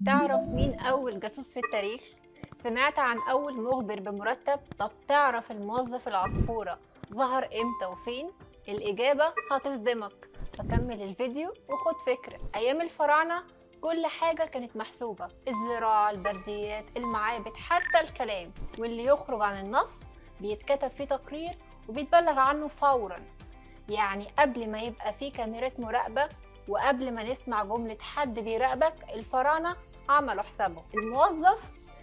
تعرف مين أول جاسوس في التاريخ؟ سمعت عن أول مخبر بمرتب؟ طب تعرف الموظف العصفورة ظهر إمتى وفين؟ الإجابة هتصدمك، فكمل الفيديو وخد فكرة. أيام الفراعنة كل حاجة كانت محسوبة، الزراعة، البرديات، المعابد، حتى الكلام، واللي يخرج عن النص بيتكتب فيه تقرير وبيتبلغ عنه فورا. يعني قبل ما يبقى فيه كاميرات مراقبة وقبل ما نسمع جملة حد بيراقبك، الفراعنة عملوا حسابهم. الموظف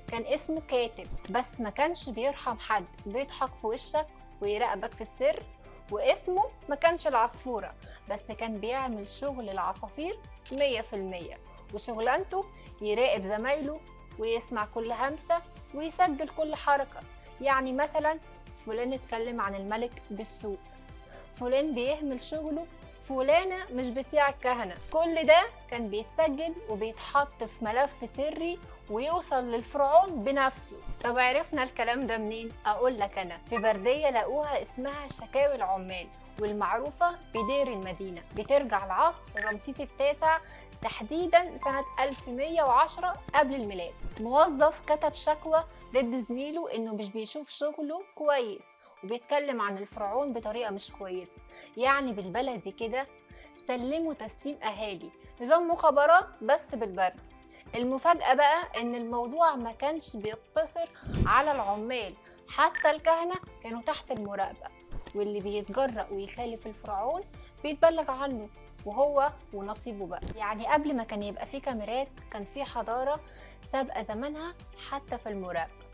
كان اسمه كاتب، بس ما كانش بيرحم حد، بيضحك في وشك ويراقبك في السر. واسمه ما كانش العصفورة، بس كان بيعمل شغل العصافير 100%، وشغلانته يراقب زمايله ويسمع كل همسة ويسجل كل حركة. يعني مثلا فلان اتكلم عن الملك بالسوء، فلان بيهمل شغله، فلانة مش بتاع الكهنة. كل ده كان بيتسجل وبيتحط في ملف سري ويوصل للفرعون بنفسه. طب عرفنا الكلام ده منين؟ أقول لك أنا، في بردية لقوها اسمها شكاوي العمال، والمعروفة بدير المدينة، بترجع لعصر رمسيس التاسع، تحديدا سنة 1110 قبل الميلاد. موظف كتب شكوى ضد زميله إنه مش بيشوف شغله كويس وبيتكلم عن الفرعون بطريقة مش كويسة. يعني بالبلدي كده سلموا تسليم أهالي، نظام مخابرات بس بالبرد. المفاجأة بقى إن الموضوع ما كانش بيقتصر على العمال، حتى الكهنة كانوا تحت المراقبة، واللي بيتجرأ ويخالف الفرعون بيتبلغ عنه وهو ونصيبه بقى. يعني قبل ما كان يبقى فيه كاميرات كان فيه حضارة سابقة زمانها حتى في المراقبة.